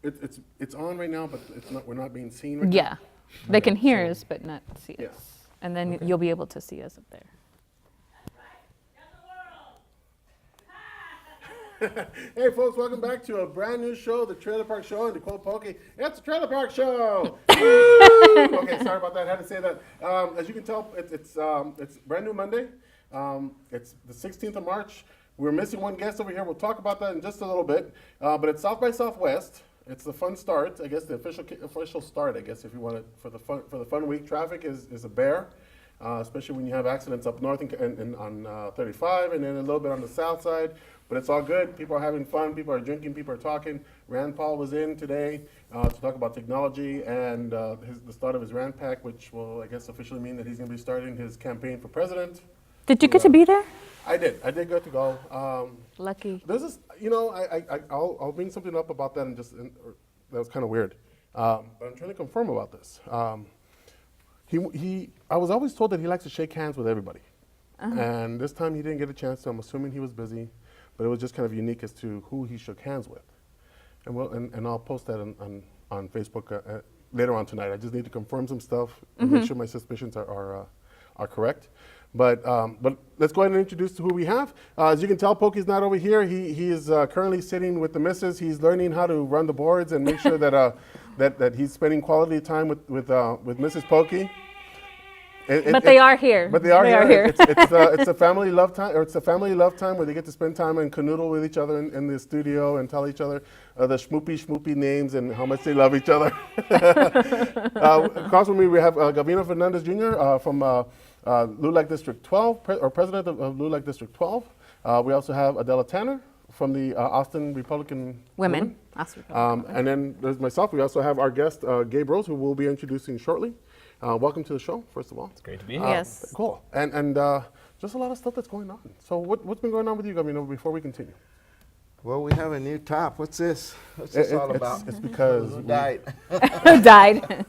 it's on right now, but it's not. We're not being seen right Yeah. They Okay, can hear so- us, but not see Yeah. us. And then Okay. you'll be able to see us up there. Hey folks, welcome back to a brand new show, the Trailer Park Show, and Nicole Pokey. It's the Trailer Park Show. Woo! Okay, sorry about that. I had to say that. As you can tell, it's brand new Monday. It's the 16th of March. We're missing one guest over here. We'll talk about that in just a little bit. But it's South by Southwest. It's the fun start, I guess, the official start, I guess, if you want it for the fun week. Traffic is a bear. Especially when you have accidents up north and on 35, and then a little bit on the south side. But it's all good. People are having fun. People are drinking. People are talking. Rand Paul was in today to talk about technology and the start of his Rand Pack, which will, I guess, officially mean that he's going to be starting his campaign for president. Did you get to be there? I did. I did get to go. Lucky. There's this, I'll bring something up about that that was kind of weird. But I'm trying to confirm about this. I was always told that he likes to shake hands with everybody. And this time he didn't get a chance to. I'm assuming he was busy, but it was just kind of unique as to who he shook hands with. And I'll post that on Facebook later on tonight. I just need to confirm some stuff and make sure my suspicions are correct. But let's go ahead and introduce who we have. As you can tell, Pokey's not over here. He is currently sitting with the missus. He's learning how to run the boards and make sure that that he's spending quality time with Mrs. Pokey. But they are here. But they are here. It's a family love time, or it's a family love time where they get to spend time and canoodle with each other in the studio and tell each other the schmoopy names and how much they love each other. Across from me, we have Gavino Fernandez Jr. From LULAC District 12, or president of LULAC District 12. We also have Adela Tanner from the Austin Republican Women. And then there's myself. We also have our guest, Gabe Rose, who we'll be introducing shortly. Welcome to the show, first of all. It's great to be here. Yes. Cool. And just a lot of stuff that's going on. So what's been going on with you, Gavino, before we continue? Well, we have a new top. What's this? What's this all about? It's because Who died? Who died?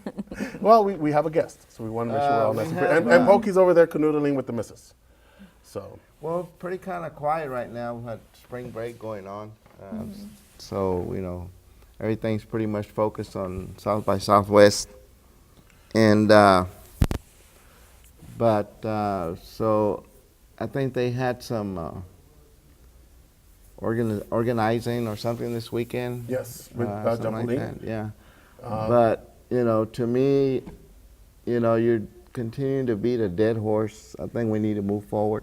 well, we have a guest, so we want to make sure we're all nice and pretty. And Pokey's over there canoodling with the missus. So. Well, pretty kind of quiet right now. We had spring break going on. So, everything's pretty much focused on South by Southwest. And, so I think they had some organizing or something this weekend. Yes, with something like that, yeah. But, to me, you're continuing to beat a dead horse. I think we need to move forward.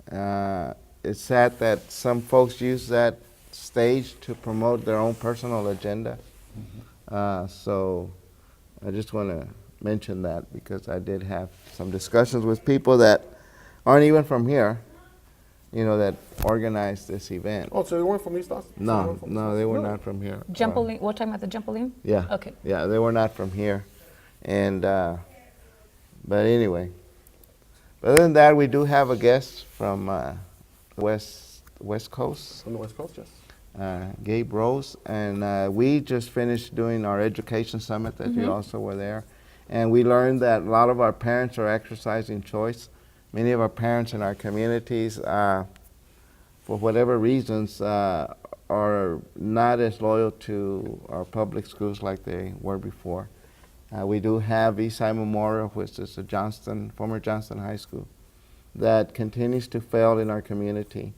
It's sad that some folks use that stage to promote their own personal agenda. So I just want to mention that because I did have some discussions with people that aren't even from here, that organized this event. Oh, so they weren't from East Austin? No, they were not from here. Jumpoline. What time at the Jumpoline? Yeah. Okay. Yeah, they were not from here. And, but anyway. But other than that, we do have a guest from West Coast. From the West Coast, yes. Gabe Rose. And we just finished doing our education summit that you also were there. And we learned that a lot of our parents are exercising choice. Many of our parents in our communities, for whatever reasons, are not as loyal to our public schools like they were before. We do have Eastside Memorial, which is a former Johnston High School, that continues to fail in our community.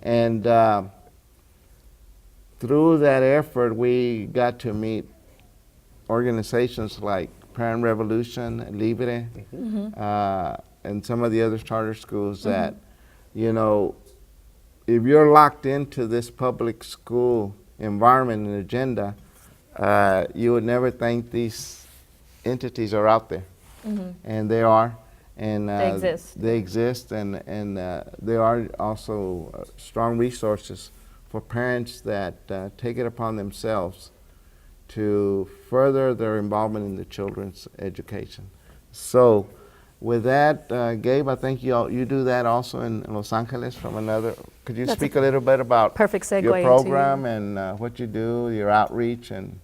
And through that effort, we got to meet organizations like Parent Revolution, Libre, and some of the other charter schools that, if you're locked into this public school environment and agenda, you would never think these entities are out there. And they are. And They exist. They exist, and there are also strong resources for parents that take it upon themselves to further their involvement in the children's education. So with that, Gabe, I think you do that also in Los Angeles from another. Could you speak a little bit about perfect segue your into- program and what you do, your outreach, and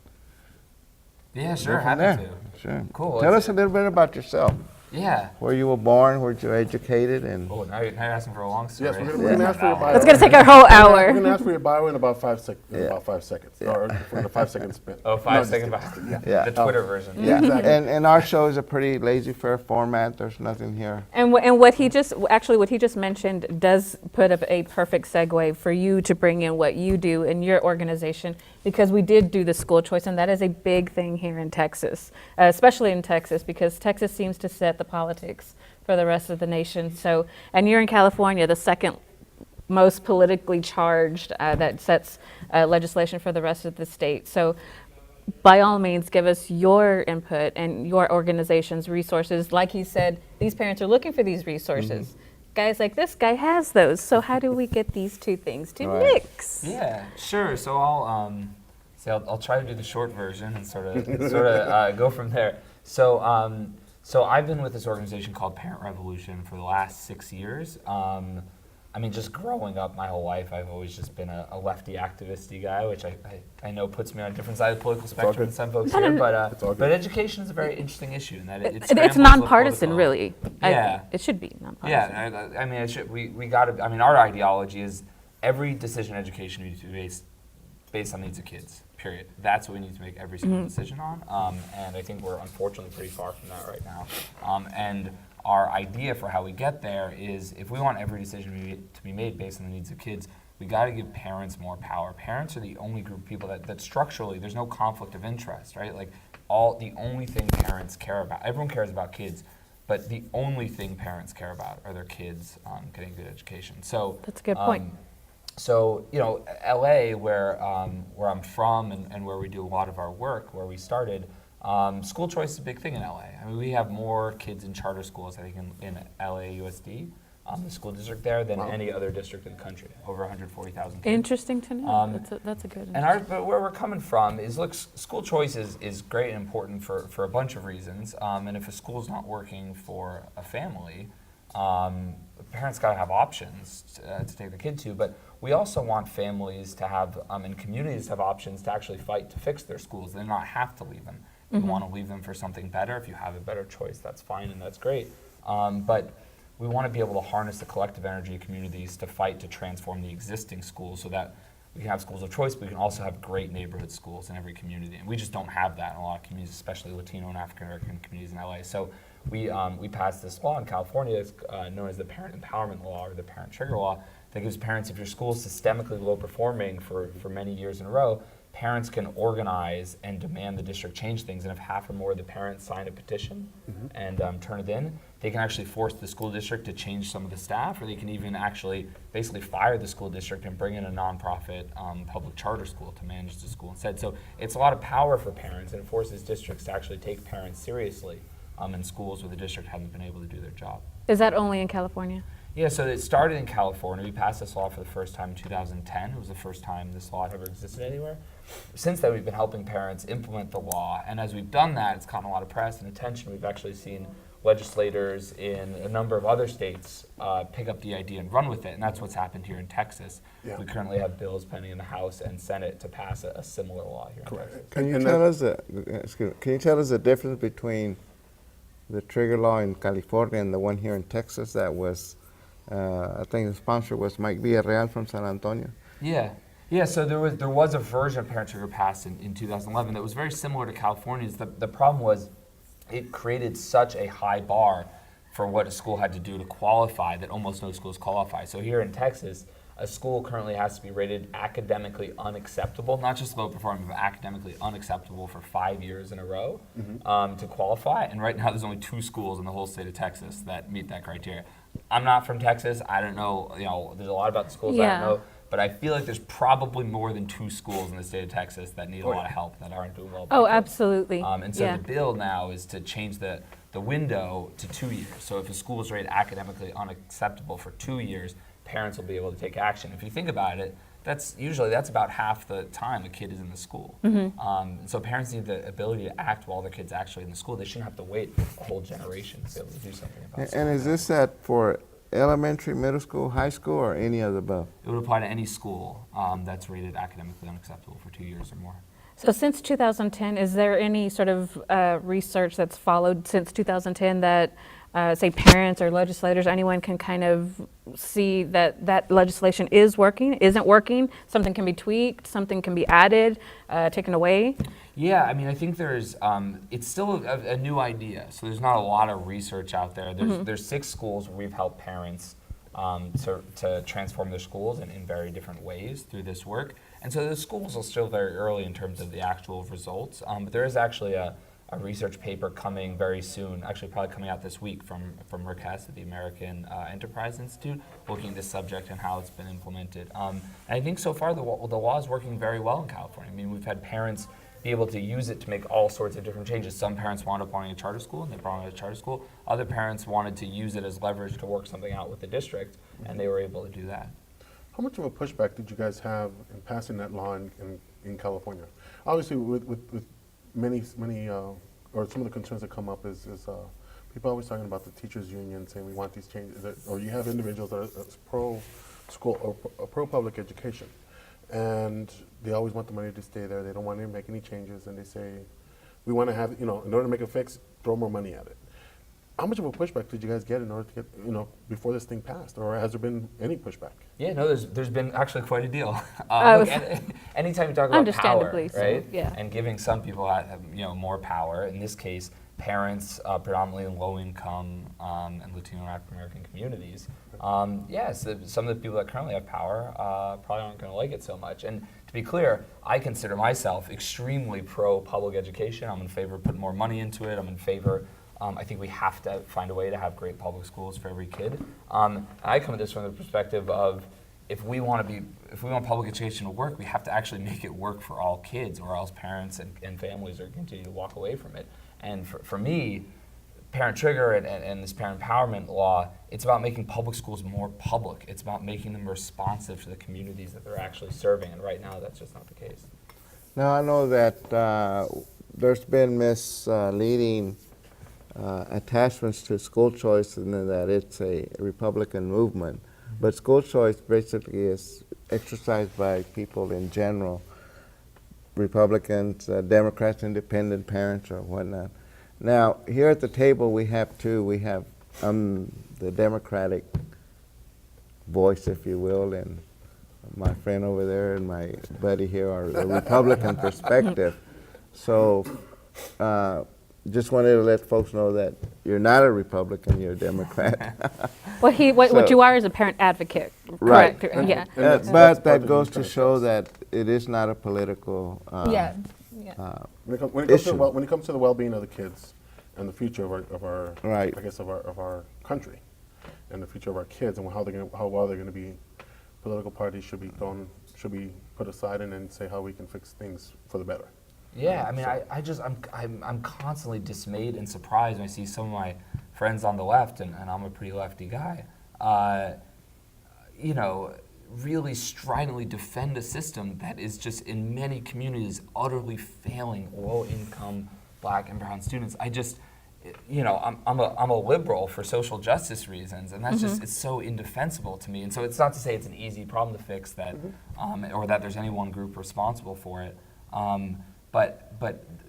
Yeah, sure, go from happy there. to. Sure. Cool. Tell us a little bit about yourself. Yeah. where you were born, where you were educated, and Oh, now you're asking for a long story. Yes, we're gonna ask for your bio. It's going to take our whole We're hour. gonna ask for your bio in about 5 seconds. Yeah. About 5 seconds. Or in a 5 second spin. Oh, No, 5 just second kidding. bio. Yeah. The Twitter version. yeah. Exactly. And our show is a pretty laissez-faire format. There's nothing here. And what he just mentioned does put up a perfect segue for you to bring in what you do in your organization, because we did do the school choice, and that is a big thing here in Texas, especially in Texas, because Texas seems to set the politics for the rest of the nation. So, and you're in California, the second most politically charged, that sets legislation for the rest of the state. So by all means, give us your input and your organization's resources. Like he said, these parents are looking for these resources. Guys like this guy has those. So how do we get these two things to Right. mix? Yeah, sure. So I'll try to do the short version and sort of go from there. So I've been with this organization called Parent Revolution for the last 6 years. I mean, just growing up my whole life, I've always just been a lefty activisty guy, which I know puts me on a different side of the political spectrum good. than some folks here. It's all good. But education is a very interesting issue in that It's scrambles the nonpartisan, political- really. Yeah. It should be nonpartisan. Yeah, I mean, we got to. I mean, our ideology is every decision in education needs to be based on needs of kids. Period. That's what we need to make every single decision on. And I think we're unfortunately pretty far from that right now. And our idea for how we get there is, if we want every decision to be made based on the needs of kids, we got to give parents more power. Parents are the only group of people that structurally there's no conflict of interest, right? Like the only thing parents care about. Everyone cares about kids. But the only thing parents care about are their kids getting a good education. So That's a good point. So LA, where I'm from and where we do a lot of our work, where we started, school choice is a big thing in LA. I mean, we have more kids in charter schools, I think, in LAUSD, the school district there, than any other district in the country. Over 140,000 kids. Interesting to know. That's a good. But where we're coming from is, look, school choice is great and important for a bunch of reasons. And if a school's not working for a family, parents got to have options to take the kid to. But we also want families to have, and communities to have options to actually fight to fix their schools. They not have to leave them. If you want to leave them for something better, if you have a better choice, that's fine and that's great. But we want to be able to harness the collective energy of communities to fight to transform the existing schools so that we can have schools of choice, but we can also have great neighborhood schools in every community. And we just don't have that in a lot of communities, especially Latino and African-American communities in LA. So we passed this law in California that's known as the Parent Empowerment Law, or the Parent Trigger Law, that gives parents, if your school is systemically low performing for many years in a row, parents can organize and demand the district change things. And if half or more of the parents sign a petition and turn it in, they can actually force the school district to change some of the staff, or they can even actually basically fire the school district and bring in a nonprofit public charter school to manage the school instead. So it's a lot of power for parents, and it forces districts to actually take parents seriously in schools where the district hasn't been able to do their job. Is that only in California? Yeah, so it started in California. We passed this law for the first time in 2010. It was the first time this law had ever existed anywhere. Since then, we've been helping parents implement the law, and as we've done that, it's gotten a lot of press and attention. We've actually seen legislators in a number of other states pick up the idea and run with it, and that's what's happened here in Texas. Yeah. We currently have bills pending in the House and Senate to pass a similar law here in Texas. Can you tell us the difference between the trigger law in California and the one here in Texas that was, I think the sponsor was Mike Villarreal from San Antonio? Yeah. So there was a version of Parent Trigger passed in 2011 that was very similar to California's. The problem was it created such a high bar for what a school had to do to qualify that almost no schools qualify. So here in Texas, a school currently has to be rated academically unacceptable, not just low performing, but academically unacceptable for 5 years in a row to qualify. And right now there's only 2 schools in the whole state of Texas that meet that criteria. I'm not from Texas. I don't know, there's a lot about the schools I don't know. But I feel like there's probably more than 2 schools in the state of Texas that need a lot of help, that aren't doing well. Oh, absolutely. And so the bill now is to change the window to 2 years. So if a school is rated academically unacceptable for 2 years, parents will be able to take action. If you think about it, that's about half the time a kid is in the school. So parents need the ability to act while their kid's actually in the school. They shouldn't have to wait a whole generation to be able to do something about it. And is this for elementary, middle school, high school, or any of the above? It would apply to any school that's rated academically unacceptable for 2 years or more. So since 2010, is there any sort of research that's followed since 2010 that say parents or legislators, anyone can kind of see that that legislation is working, isn't working, something can be tweaked, something can be added, taken away? Yeah, I mean, I think there's, it's still a new idea, so there's not a lot of research out there. There's 6 schools where we've helped parents to transform their schools in very different ways through this work. And so the schools are still very early in terms of the actual results, but there is actually a research paper coming very soon, actually probably coming out this week from RICAS at the American Enterprise Institute, looking at this subject and how it's been implemented. And I think so far the law is working very well in California. I mean, we've had parents be able to use it to make all sorts of different changes. Some parents wound up wanting a charter school, and they brought it to a charter school. Other parents wanted to use it as leverage to work something out with the district, and they were able to do that. How much of a pushback did you guys have in passing that law in California? Obviously, with many or some of the concerns that come up is people always talking about the teachers union saying we want these changes, or you have individuals that are pro school or pro public education, and they always want the money to stay there. They don't want to make any changes, and they say we want to have, in order to make a fix, throw more money at it. How much of a pushback did you guys get in order to get, before this thing passed, or has there been any pushback? Yeah, no, there's been actually quite a deal. Look, anytime you talk about power, Understandably so, right? yeah. And giving some people more power. In this case, parents, predominantly in low-income and Latino and AfricanAmerican communities. So some of the people that currently have power probably aren't going to like it so much. And to be clear, I consider myself extremely pro-public education. I'm in favor of putting more money into it. I'm in favor. I think we have to find a way to have great public schools for every kid. And I come at this from the perspective of if we want public education to work, we have to actually make it work for all kids, or else parents and families are going to continue to walk away from it. And for me, Parent Trigger and this parent empowerment law, it's about making public schools more public. It's about making them responsive to the communities that they're actually serving. And right now, that's just not the case. Now, I know that there's been misleading attachments to school choice, and that it's a Republican movement. But school choice basically is exercised by people in general, Republicans, Democrats, independent parents, or whatnot. Now, here at the table we have two. We have the Democratic voice, if you will, and my friend over there and my buddy here are the Republican perspective. So just wanted to let folks know that you're not a Republican, you're a Democrat. Well, what you are is a parent advocate, Right. correct? Yeah. But that goes to show that it is not a political Yeah. When it comes to the well-being of the kids and the future of our Right. I guess of our country and the future of our kids and how well they're going to be, political parties should be put aside and then say how we can fix things for the better. Yeah, I mean, I'm constantly dismayed and surprised when I see some of my friends on the left, and I'm a pretty lefty guy, really stridently defend a system that is just in many communities utterly failing low-income Black and brown students. I'm a liberal for social justice reasons, and that's just, it's so indefensible to me. And so it's not to say it's an easy problem to fix that, or that there's any one group responsible for it. But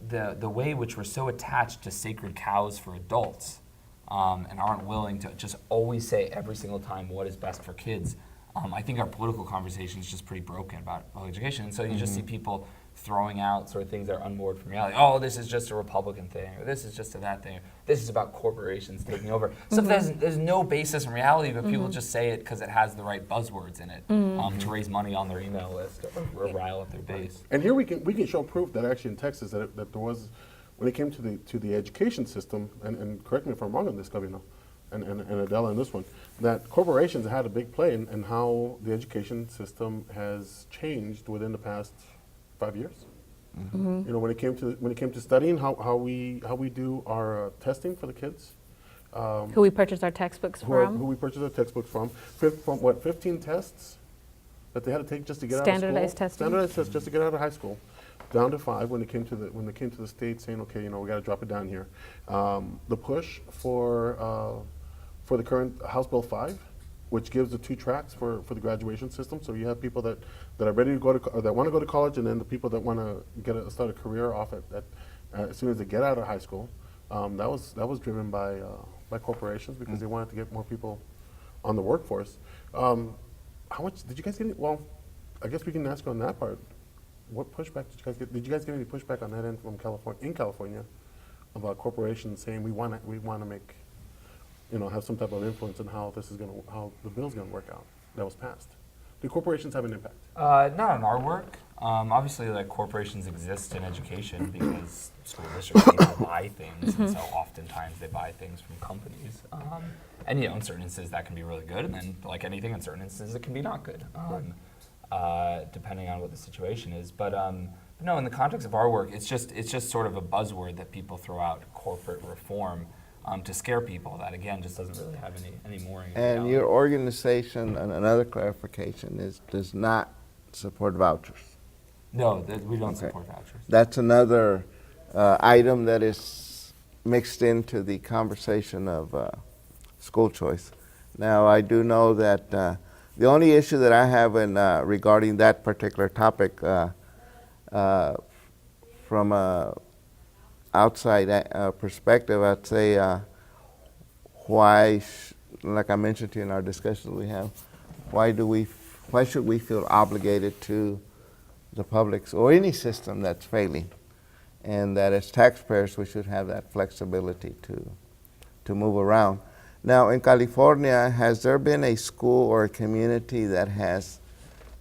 the way in which we're so attached to sacred cows for adults and aren't willing to just always say every single time what is best for kids, I think our political conversation is just pretty broken about public education. And so you just see people throwing out sort of things that are unmoored from reality. Oh, this is just a Republican thing, or this is just a that thing, or this is about corporations taking over. So there's no basis in reality, but people just say it because it has the right buzzwords in it to raise money on their email list or rile up their base. And here we can show proof that actually in Texas that there was, when it came to the education system, and correct me if I'm wrong on this, Gavino, and Adela in this one, that corporations had a big play in how the education system has changed within the past 5 years. When it came to studying, how we do our testing for the kids. Who we purchase our textbooks from. Who we purchase our textbooks from. From what, 15 tests that they had to take just to get out of school? Standardized testing. Standardized tests just to get out of high school. Down to 5 when they came to the state saying, okay, we got to drop it down here. The push for the current House Bill 5, which gives the 2 tracks for the graduation system. So you have people that are ready to go to, or that want to go to college, and then the people that want to start a career off as soon as they get out of high school. That was driven by by corporations because they wanted to get more people on the workforce. How much did you guys get? Well, I guess we can ask you on that part. What pushback did you guys get? Did you guys get any pushback on that end from California, about corporations saying we want to make, have some type of influence on how how the bill's gonna work out that was passed? Do corporations have an impact? Not on our work. Obviously, like corporations exist in education because school districts need to buy things, and so oftentimes they buy things from companies. And in certain instances that can be really good, and then like anything, in certain instances it can be not good, depending on what the situation is. But no, in the context of our work, it's just sort of a buzzword that people throw out, corporate reform. To scare people, that again just doesn't really have any mooring. And your organization, and another clarification, does not support vouchers. No, we don't support vouchers. That's another item that is mixed into the conversation of school choice. Now, I do know that the only issue that I have in regarding that particular topic from a outside perspective, I'd say like I mentioned to you in our discussions we have, why should we feel obligated to the public or any system that's failing, and that as taxpayers we should have that flexibility to move around. Now in California, has there been a school or a community that has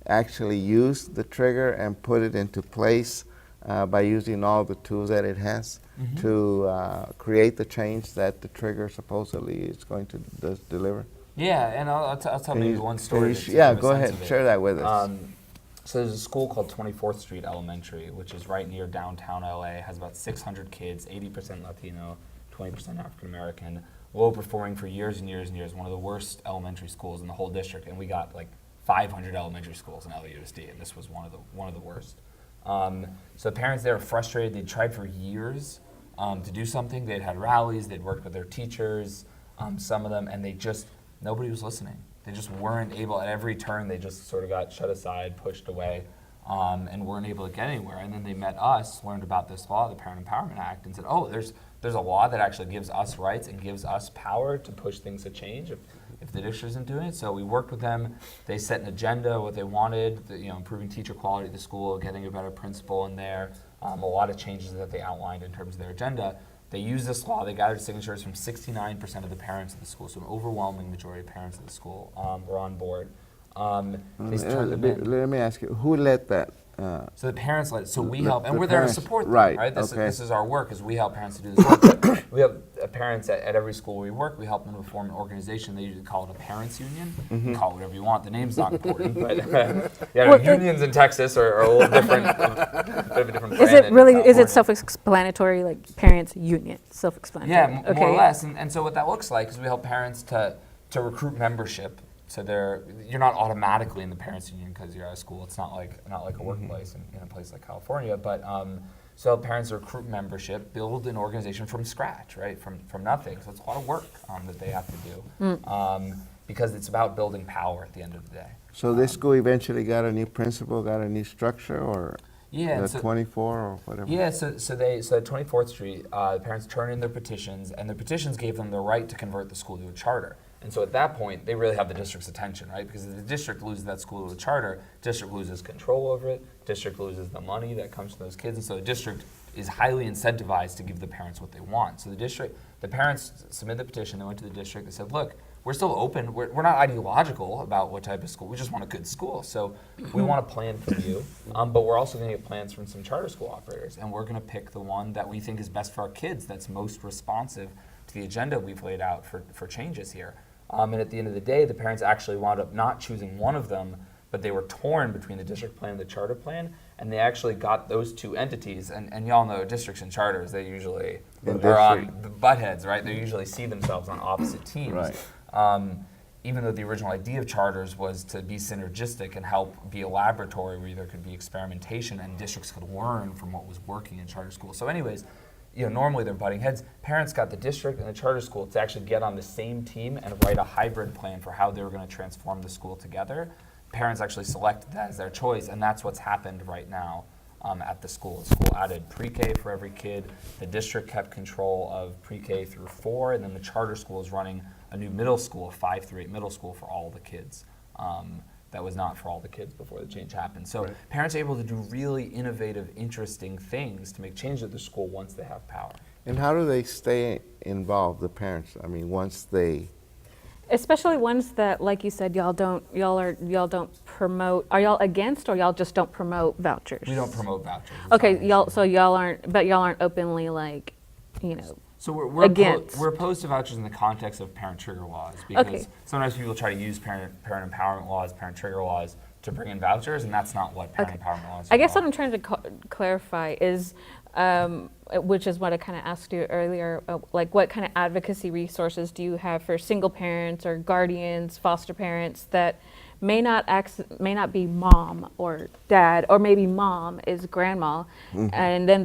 actually used the trigger and put it into place by using all the tools that it has to create the change that the trigger supposedly is going to deliver? Yeah, and I'll tell maybe one story. Go ahead, share that with us. So there's a school called 24th Street Elementary, which is right near downtown LA, has about 600 kids, 80% Latino, 20% African American, low performing for years and years and years, one of the worst elementary schools in the whole district, and we got like 500 elementary schools in LAUSD, and this was one of the worst. So the parents there were frustrated. They'd tried for years to do something. They'd had rallies. They'd worked with their teachers, some of them, and nobody was listening. They just weren't able. At every turn, they just sort of got shut aside, pushed away, and weren't able to get anywhere. And then they met us, learned about this law, the Parent Empowerment Act, and said, "Oh, there's a law that actually gives us rights and gives us power to push things to change if the district isn't doing it." So we worked with them. They set an agenda, what they wanted, improving teacher quality at the school, getting a better principal in there, a lot of changes that they outlined in terms of their agenda. They used this law. They gathered signatures from 69% of the parents of the school, so an overwhelming majority of parents of the school were on board. They turned them in. Let me ask you, who led that? So the parents led it. So we help, and we're there to support them, right? This is our work, is we help parents to do this work. We have parents at every school we work. We help them to form an organization. They usually call it a parents' union. You call it whatever you want. The name's not important, but unions in Texas are a little different. A bit of a different brand Is it self-explanatory, like parents' union, self-explanatory? Yeah, more or less. And so what that looks like is we help parents to recruit membership. So you're not automatically in the parents' union because you're out of school. It's not like a workplace in a place like California. But so parents recruit membership, build an organization from scratch, right, from nothing. So it's a lot of work that they have to do because it's about building power at the end of the day. So this school eventually got a new principal, got a new structure, or the 24 or whatever? Yeah, so at 24th Street, the parents turned in their petitions, and the petitions gave them the right to convert the school to a charter. And so at that point, they really have the district's attention, right? Because if the district loses that school to a charter, district loses control over it, district loses the money that comes to those kids, and so the district is highly incentivized to give the parents what they want. So the parents submitted the petition, they went to the district, they said, look, we're still open, we're not ideological about what type of school, we just want a good school. So we want a plan for you, but we're also gonna get plans from some charter school operators, and we're gonna pick the one that we think is best for our kids, that's most responsive to the agenda we've laid out for changes here. And at the end of the day, the parents actually wound up not choosing one of them, but they were torn between the district plan and the charter plan, and they actually got those two entities. And y'all know districts and charters, they usually are on the butt heads, right? They usually see themselves on opposite teams. Right. Even though the original idea of charters was to be synergistic and help be a laboratory where there could be experimentation and districts could learn from what was working in charter schools. So anyways, normally they're butting heads. Parents got the district and the charter school to actually get on the same team and write a hybrid plan for how they were going to transform the school together. Parents actually selected that as their choice, and that's what's happened right now. at the school. The school added pre-K for every kid. The district kept control of pre-K through 4, and then the charter school is running a new middle school, a 5 through 8 middle school for all the kids. That was not for all the kids before the change happened. So parents are able to do really innovative, interesting things to make change at the school once they have power. And how do they stay involved, the parents? I mean, once they... Especially ones that, like you said, y'all don't promote. Are y'all against, or y'all just don't promote vouchers? We don't promote vouchers. It's Okay, not y'all aren't openly like, you know. So we're opposed to vouchers in the context of parent trigger laws, because sometimes people try to use parent empowerment laws, parent trigger laws to bring in vouchers, and that's not what parent empowerment laws are. I guess what I'm trying to clarify is, which is what I kind of asked you earlier, like what kind of advocacy resources do you have for single parents or guardians, foster parents that may not be mom or dad, or maybe mom is grandma, and then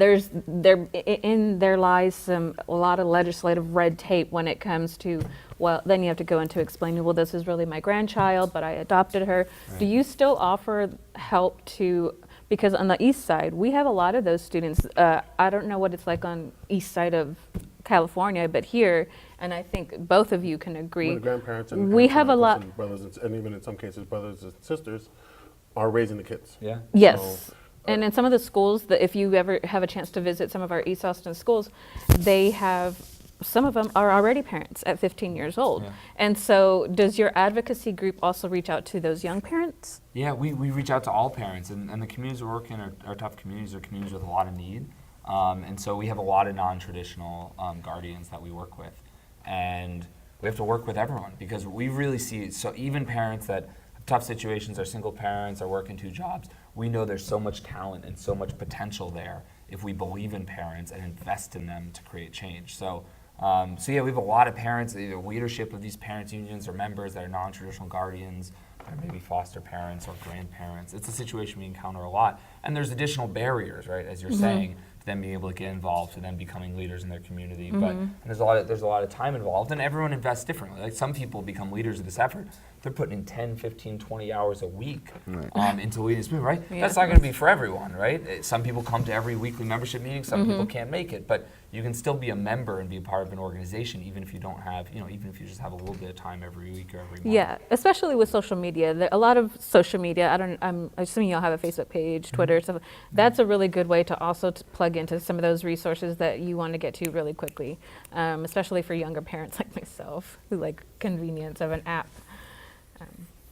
there lies a lot of legislative red tape when it comes to, well, then you have to go into explaining, well, this is really my grandchild, but I adopted her. Right. Do you still offer help to, because on the east side, we have a lot of those students. I don't know what it's like on east side of California, but here, and I think both of you can agree, the grandparents and we have a lot, and brothers, and even in some cases brothers and sisters are raising the kids. Yeah. Yes. So, and in some of the schools, that if you ever have a chance to visit some of our East Austin schools, they have, some of them are already parents at 15 years old. Yeah. And so does your advocacy group also reach out to those young parents? Yeah, we reach out to all parents, and the communities we work in are tough communities, are communities with a lot of need. And so we have a lot of non-traditional guardians that we work with. And we have to work with everyone, because we really see, so even parents that have tough situations, are single parents, are working 2 jobs, we know there's so much talent and so much potential there if we believe in parents and invest in them to create change. So yeah, we have a lot of parents, either leadership of these parents' unions or members that are non-traditional guardians, or maybe foster parents or grandparents. It's a situation we encounter a lot. And there's additional barriers, right, as you're saying, to them being able to get involved, to them becoming leaders in their community. But and there's a lot of time involved, and everyone invests differently. Like, some people become leaders of this effort. They're putting in 10, 15, 20 hours a week into leading this movement, right? Yeah. That's not going to be for everyone, right? Some people come to every weekly membership meeting, some people can't make it, but you can still be a member and be a part of an organization, even if you don't have, even if you just have a little bit of time every week or every month. Yeah, especially with social media. A lot of social media, I'm assuming y'all have a Facebook page, Twitter, stuff. That's a really good way to also plug into some of those resources that you want to get to really quickly, especially for younger parents like myself who like convenience of an app.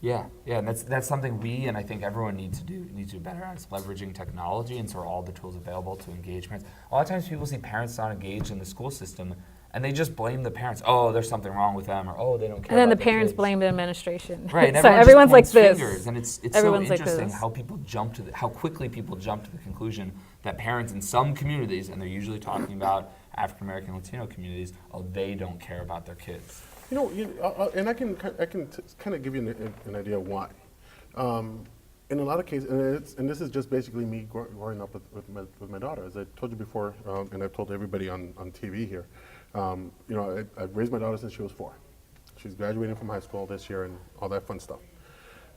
Yeah, and that's something we, and I think everyone needs to do better on, is leveraging technology, and so are all the tools available to engage parents. A lot of times people see parents not engaged in the school system, and they just blame the parents. Oh, there's something wrong with them, or oh, they don't care. And then about the parents kids. blame the administration. Right, and so everyone's like this. Fingers, and it's everyone's so interesting like how people how quickly people jump to the conclusion that parents in some communities, and they're usually talking about African-American, Latino communities, they don't care about their kids. And I can kind of give you an idea of why. In a lot of cases, and this is just basically me growing up with my daughter. As I told you before, and I've told everybody on TV here, I've raised my daughter since she was 4. She's graduating from high school this year and all that fun stuff.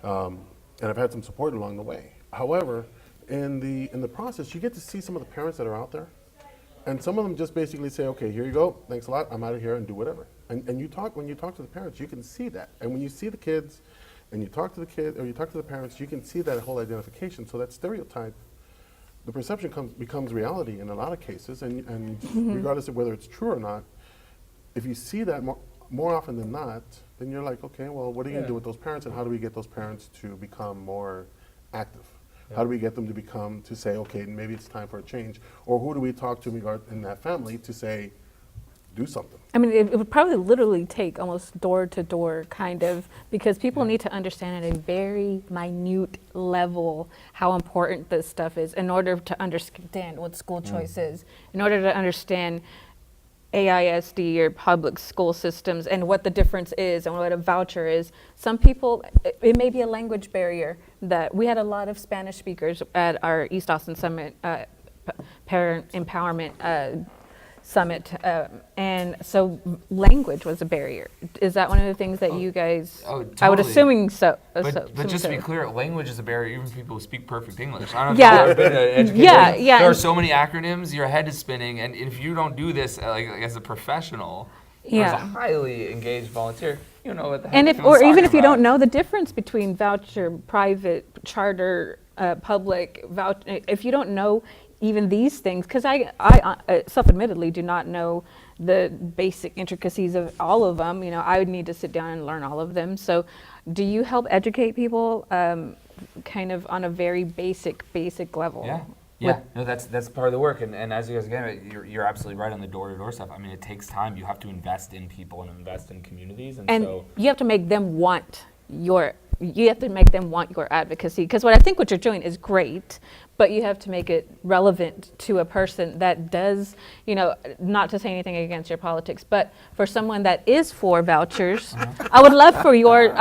And I've had some support along the way. However, in the process, you get to see some of the parents that are out there, and some of them just basically say, okay, here you go, thanks a lot, I'm out of here, and do whatever. And when you talk to the parents, you can see that. And when you see the kids, and you talk to the kid, or you talk to the parents, you can see that whole identification. So that stereotype, the perception becomes reality in a lot of cases, and regardless of whether it's true or not, if you see that more often than not, then you're like, okay, well, what are you going to do with those parents, and how do we get those parents to become more active? How do we get them to say, okay, maybe it's time for a change? Or who do we talk to in that family to say, do something? I mean, it would probably literally take almost door to door kind of, because people need to understand at a very minute level how important this stuff is in order to understand what school choice is, in order to understand AISD or public school systems and what the difference is and what a voucher is. Some people, it may be a language barrier. That we had a lot of Spanish speakers at our East Austin Summit parent empowerment summit, and so language was a barrier. Is that one of the things that you guys? Oh, I would totally. assuming so. But just to be clear, language is a barrier even for people who speak perfect English. I don't know Yeah. if you've ever been to education. Yeah, yeah. There are so many acronyms, your head is spinning, and if you don't do this like as a professional, or as a Yeah. highly engaged volunteer, you know what the heck And if, anyone's or even talking if you don't about. know the difference between voucher, private, charter, public, if you don't know even these things, because I self-admittedly do not know the basic intricacies of all of them. You know, I would need to sit down and learn all of them. So, do you help educate people, kind of on a very basic level? Yeah. Yeah, no, that's part of the work, and as you guys again, you're absolutely right on the door-to-door stuff. I mean, it takes time. You have to invest in people and invest in communities, and And so you have to make them want your advocacy, because what you're doing is great, but you have to make it relevant to a person that does, you know, not to say anything against your politics, but for someone that is for vouchers, I would love for your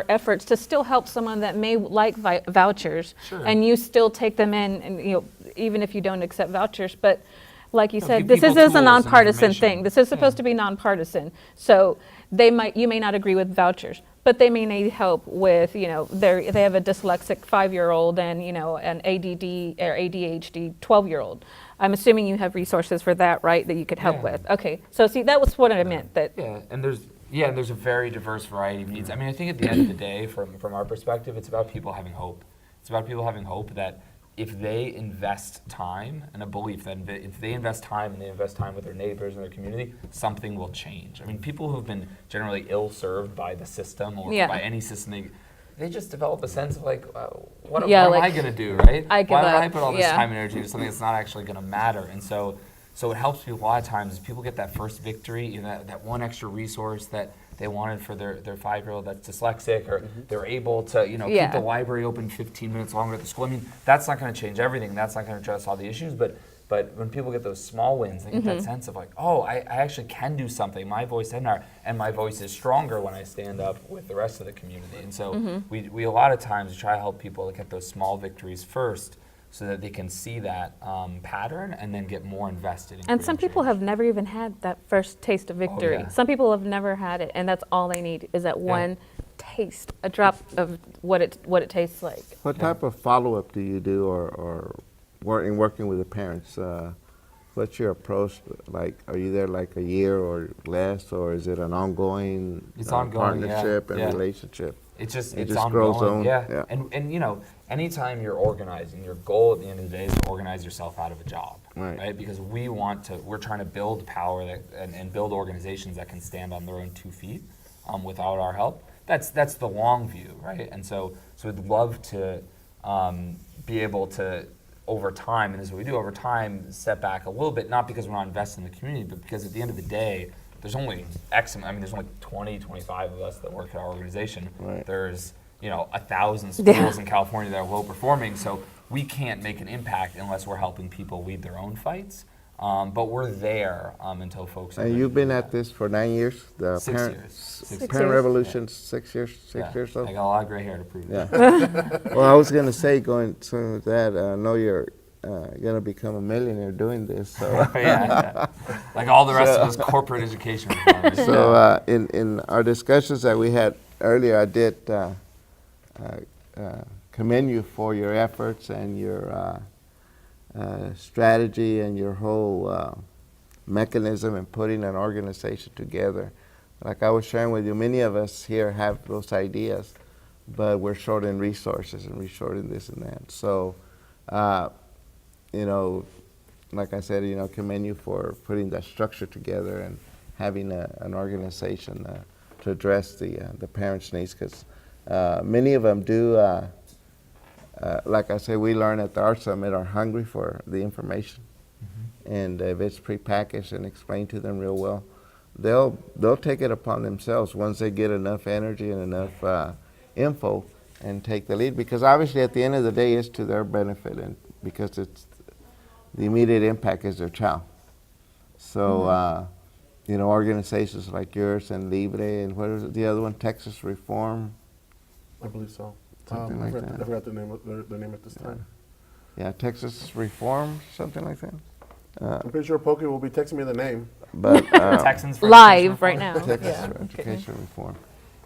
efforts to still help someone that may like vouchers, Sure. and you still take them in, and you know, even if you don't accept vouchers, but like you No, said, give this people is tools a and nonpartisan information. thing. This is supposed to be nonpartisan. So you may not agree with vouchers, but they may need help with, you know, they have a dyslexic 5-year-old and, you know, an ADD or ADHD 12-year-old. I'm assuming you have resources for that, right, that you could help Yeah. with. Okay, so see, that was what I meant. That there's a very diverse variety of needs. I mean, I think at the end of the day, from our perspective, it's about people having hope. It's about people having hope that if they invest time and a belief that if they invest time and they invest time with their neighbors and their community, something will change. I mean, people who've been generally ill-served by the system or Yeah. by any system, they just develop a sense of like, what Yeah, am like, I going to do, right? I give Why would I up. put all this Yeah. time and energy into something that's not actually going to matter? And so it helps people a lot of times. People get that first victory, you know, that one extra resource that they wanted for their 5-year-old that's dyslexic, or they're able to, you know, Yeah. keep the library open 15 minutes longer at the school. I mean, that's not going to change everything. That's not going to address all the issues. But when people get those small wins, they get that sense of like, oh, I actually can do something. My voice and my voice is stronger when I stand up with the rest of the community. And so we a lot of times try to help people to get those small victories first, so that they can see that pattern and then get more invested in And some creating people change. have never even had that first taste of victory. yeah. Some people have never had it, and that's all they need is that one taste, a drop of what it tastes like. What type of follow-up do you do, or working with the parents? What's your approach? Like, are you there like a year or less, or is it an ongoing It's ongoing, partnership and yeah. relationship? It's just It it's just ongoing, grows on, yeah. yeah. And you know, anytime you're organizing, your goal at the end of the day is to organize yourself out of a job, Right. Because we're trying to build power and build organizations that can stand on their own 2 feet without our help. That's the long view, right? And so we'd love to be able to, over time, and this is what we do over time, step back a little bit, not because we're not investing in the community, but because at the end of the day, there's only there's only 20, 25 of us that work at our organization. Right. There's, you know, 1,000 schools in California that are low performing, so we can't make an impact unless we're helping people lead their own fights. But we're there until folks are And ready you've to been do at that. this for 9 years? The 6 parent, years. 6 Six Parent years. Revolution, 6 years, Yeah. so? I got a lot of gray hair to prove Yeah. that. Well, I was going to say, going to that, I know you're going to become a millionaire doing this. So, yeah. Like all the rest of us corporate education reforms. so in our discussions that we had earlier, I did commend you for your efforts and your strategy and your whole mechanism in putting an organization together. Like I was sharing with you, many of us here have those ideas, but we're short in resources and we're short in this and that. So, you know, like I said, you know, commend you for putting that structure together and having an organization to address the parents' needs, because many of them do, like I said, we learn at the Art Summit, are hungry for the information. And if it's prepackaged and explained to them real well, they'll take it upon themselves once they get enough energy and enough info and take the lead, because obviously at the end of the day it's to their benefit, and because it's the immediate impact is their child. So you know, organizations like yours and Libre and what is it, the other one, Texas Reform, I believe so. Something like that. I forgot the name at this time. yeah, Texas Reform, something like that. I'm pretty sure Pokey will be texting me the name. but Texans for Live Education right now. Texas Yeah, for I'm kidding. education reform,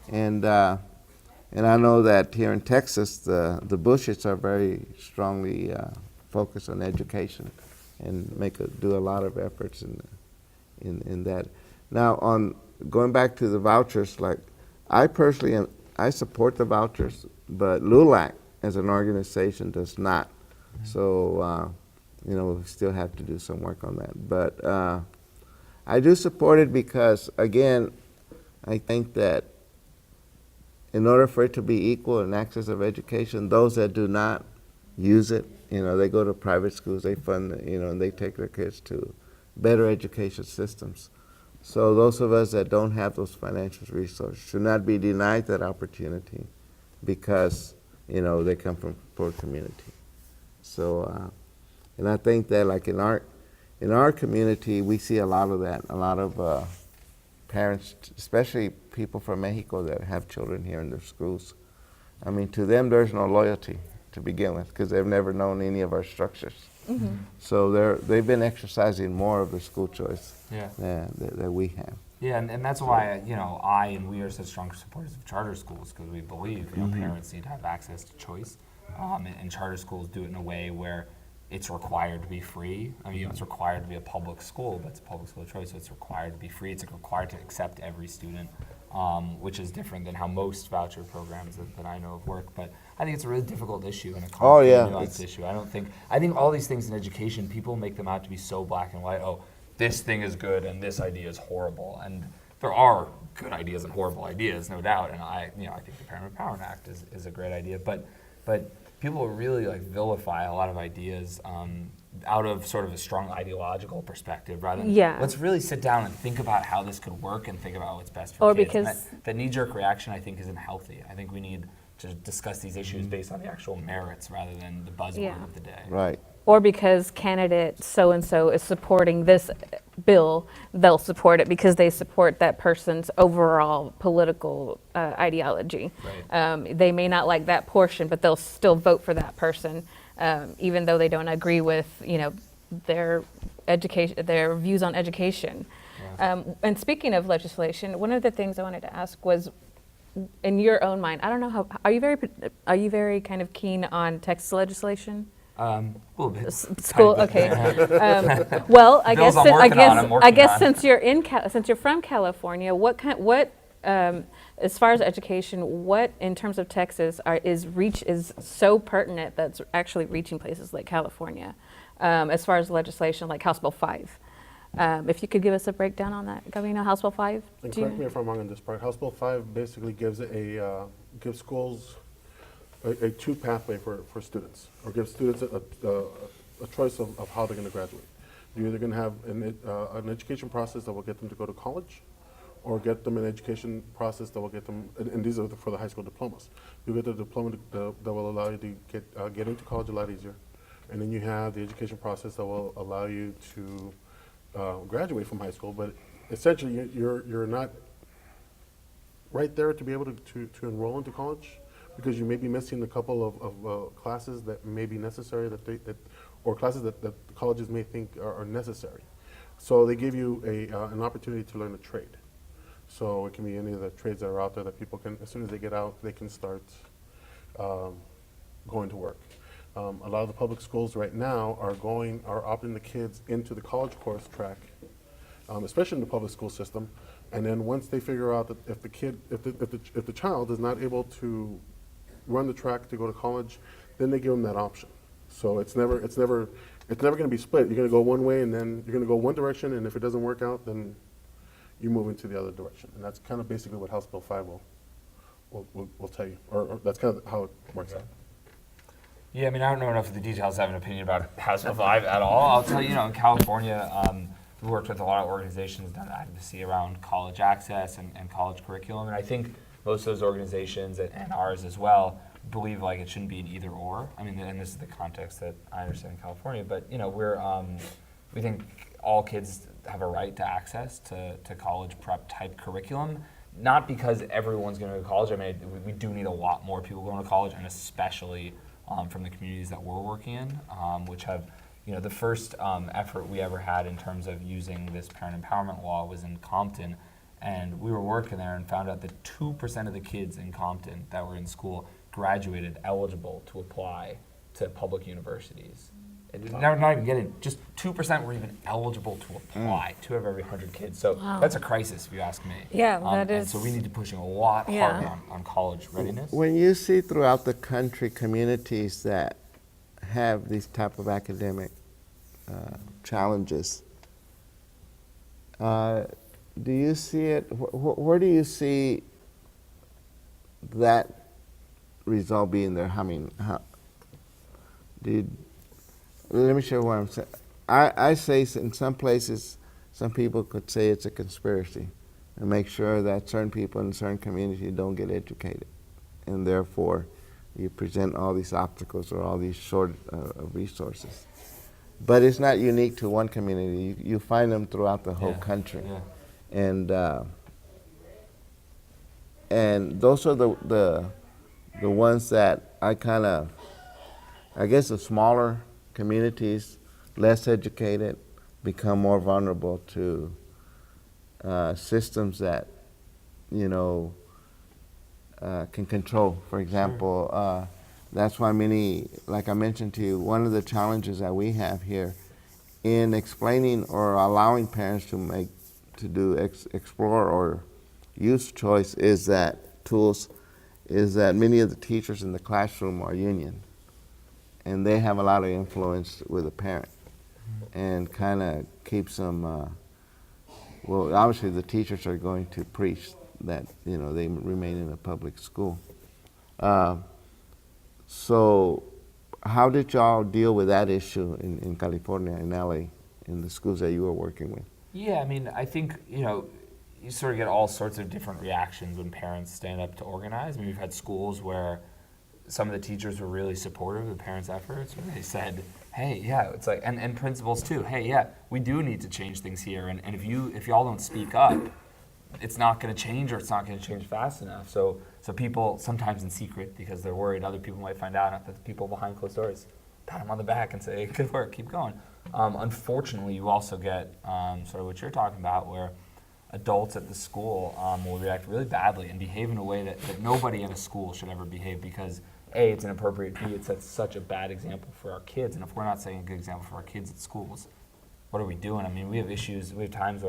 and I know that here in Texas, the Bushes are very strongly focused on education, and do a lot of efforts in that. Now, on going back to the vouchers, like I personally I support the vouchers, but LULAC as an organization does not. So we still have to do some work on that. But I do support it because, again, I think that in order for it to be equal in access of education, those that do not use it, they go to private schools, they fund, and they take their kids to better education systems. So those of us that don't have those financial resources should not be denied that opportunity because, they come from poor community. So, and I think that like in our community, we see a lot of that, a lot of parents, especially people from Mexico that have children here in their schools. I mean, to them, there's no loyalty to begin with because they've never known any of our structures. Mm-hmm. So they've been exercising more of their school choice that we have. Yeah, and that's why I and we are such strong supporters of charter schools because we believe parents need to have access to choice, and charter schools do it in a way where it's required to be free. I mean, it's required to be a public school, but it's a public school of choice, so it's required to be free. It's required to accept every student, which is different than how most voucher programs that I know of work. But I think it's a really difficult issue and a complicated, nuanced issue. I think all these things in education, people make them out to be so black and white. Oh, this thing is good and this idea is horrible. And there are good ideas and horrible ideas, no doubt. And I think the Parent Empowerment Act is a great idea. But people really vilify a lot of ideas out of sort of a strong ideological perspective rather than let's really sit down and think about how this could work and think about what's best for kids. Because that knee-jerk reaction, I think, isn't healthy. I think we need to discuss these issues based on the actual merits rather than the buzzword of the day. Right. Or because candidate so-and-so is supporting this bill, they'll support it because they support that person's overall political ideology. Right. They may not like that portion, but they'll still vote for that person, even though they don't agree with, their views on education. Yeah. And speaking of legislation, one of the things I wanted to ask was, in your own mind, I don't know how, are you very kind of keen on Texas legislation? A little bit. School, okay. Well, I Bills guess I'm working on, I'm working on. since you're from California, as far as education, what in terms of Texas is so pertinent that's actually reaching places like California, as far as legislation like House Bill 5. If you could give us a breakdown on that, Governor, House Bill 5. And correct me if I'm wrong on this part. House Bill 5 basically gives gives schools a two pathway for students, or gives students a choice of how they're going to graduate. You're either going to have an education process that will get them to go to college, or get them an education process that will get them, and these are for the high school diplomas. You get the diploma that will allow you to get into college a lot easier, and then you have the education process that will allow you to graduate from high school. But essentially, you're not right there to be able to enroll into college, because you may be missing a couple of classes that may be necessary or classes that colleges may think are necessary. So they give you an opportunity to learn a trade. So it can be any of the trades that are out there that people can, as soon as they get out, they can start going to work. A lot of the public schools right now are opting the kids into the college course track, especially in the public school system. And then once they figure out that if the child is not able to run the track to go to college, then they give them that option. So it's never going to be split. You're going to go one way, and then you're going to go one direction, and if it doesn't work out, then you move into the other direction. And that's kind of basically what House Bill 5 will tell you, or that's kind of how it works out. Yeah, I mean, I don't know enough of the details to have an opinion about House Bill 5 at all. I'll tell you, in California, we worked with a lot of organizations, done advocacy around college access and college curriculum, and I think most of those organizations, and ours as well, believe it shouldn't be an either or. I mean, and this is the context that I understand in California, but we think all kids have a right to access to college prep type curriculum, not because everyone's going to go to college. I mean, we do need a lot more people going to college, and especially from the communities that we're working in, which have the first effort we ever had in terms of using this parent empowerment law was in Compton, and we were working there and found out that 2% of the kids in Compton that were in school graduated eligible to apply to public universities. Not even getting, just 2% were even eligible to apply, 2 of every 100 kids. So that's a crisis, if you ask me. Yeah, that And is. so we need to pushing a lot harder on college readiness. When you see throughout the country communities that have these type of academic challenges, do you see it, where do you see that result being there? I mean, let me show what I'm saying. I say in some places, some people could say it's a conspiracy to make sure that certain people in certain communities don't get educated, and therefore you present all these obstacles or all these short of resources. But it's not unique to one community. You find them throughout the whole country, and those are the ones that I guess the smaller communities, less educated, become more vulnerable to systems that, can control. For example, that's why like I mentioned to you, one of the challenges that we have here in explaining or allowing parents to explore or use choice is that many of the teachers in the classroom are union. And they have a lot of influence with a parent, and kind of keeps them. Well, obviously the teachers are going to preach that they remain in a public school. So, how did y'all deal with that issue in California, in LA, in the schools that you were working with? Yeah, I mean, I think you sort of get all sorts of different reactions when parents stand up to organize. I mean, we've had schools where some of the teachers were really supportive of the parents' efforts when they said, hey, yeah, it's like, and principals too, hey, yeah, we do need to change things here, and if y'all don't speak up, it's not going to change, or it's not going to change fast enough. So people, sometimes in secret, because they're worried other people might find out, that the people behind closed doors pat them on the back and say, good work, keep going. Unfortunately, you also get sort of what you're talking about, where adults at the school will react really badly and behave in a way that nobody in a school should ever behave, because A, it's inappropriate, B, it sets such a bad example for our kids, and if we're not setting a good example for our kids at schools, what are we doing? I mean, we have times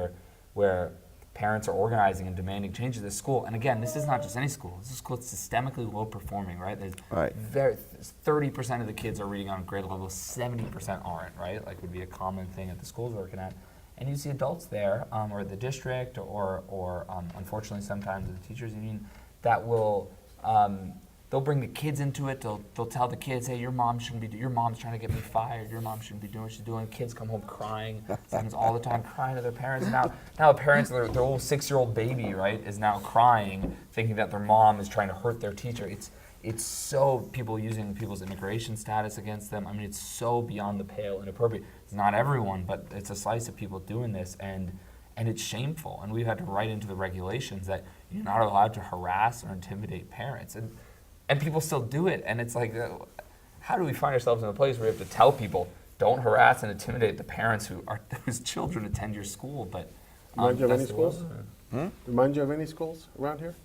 where parents are organizing and demanding changes at school, and again, this is not just any school, this is school that's systemically low performing, right? There's 30% of the kids are reading on grade level, 70% aren't, right? Like would be a common thing at the schools we're working at. And you see adults there, or the district, or unfortunately sometimes the teachers union, that will, they'll bring the kids into it. They'll tell the kids, hey, your mom's trying to get me fired. Your mom shouldn't be doing what she's doing. Kids come home crying. It happens all the time, crying to their parents. Now the parents, their little 6-year-old baby, right, is now crying, thinking that their mom is trying to hurt their teacher. It's so, people using people's immigration status against them. I mean, it's so beyond the pale inappropriate. It's not everyone, but it's a slice of people doing this, and it's shameful. And we've had to write into the regulations that you're not allowed to harass or intimidate parents. And people still do it, and it's like, how do we find ourselves in a place where we have to tell people, don't harass and intimidate the parents whose children attend your school? But remind you of any schools? Remind you of any schools around here?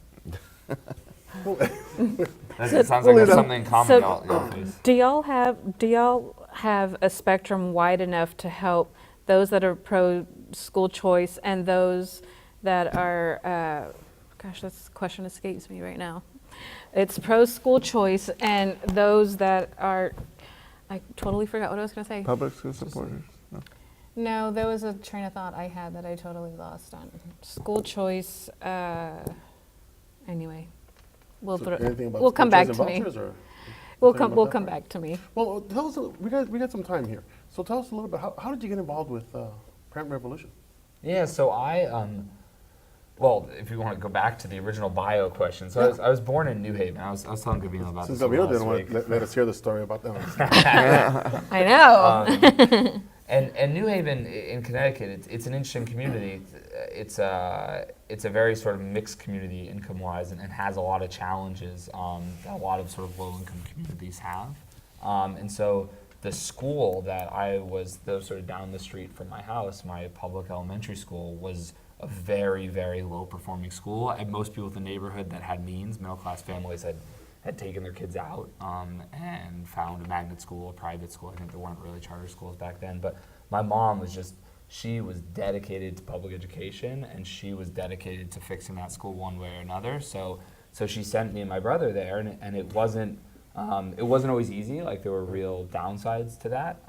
That sounds like there's something in common y'all face. Do y'all have a spectrum wide enough to help those that are pro school choice and those that are, gosh, this question escapes me right now. It's pro school choice and those that are, I totally forgot what I was going to say. Public school supporters? No, there was a train of thought I had that I totally lost on. School choice, anyway. We'll come back to me. We'll come back to me. Well, tell us, we got some time here. So tell us a little bit, how did you get involved with Parent Revolution? Yeah, so well, if you want to go back to the original bio question, so I was born in New Haven. I was telling Gavino about this. Since Gavino didn't want to let us hear the story about them. I know. And New Haven in Connecticut, it's an interesting community. It's a very sort of mixed community income-wise, and has a lot of challenges that a lot of sort of low-income communities have. And so the school that I was sort of down the street from my house, my public elementary school, was a very, very low performing school. And most people in the neighborhood that had means, middle class families, had taken their kids out and found a magnet school, a private school. I think there weren't really charter schools back then. But my mom was she was dedicated to public education, and she was dedicated to fixing that school one way or another. So she sent me and my brother there, and it wasn't always easy. Like, there were real downsides to that.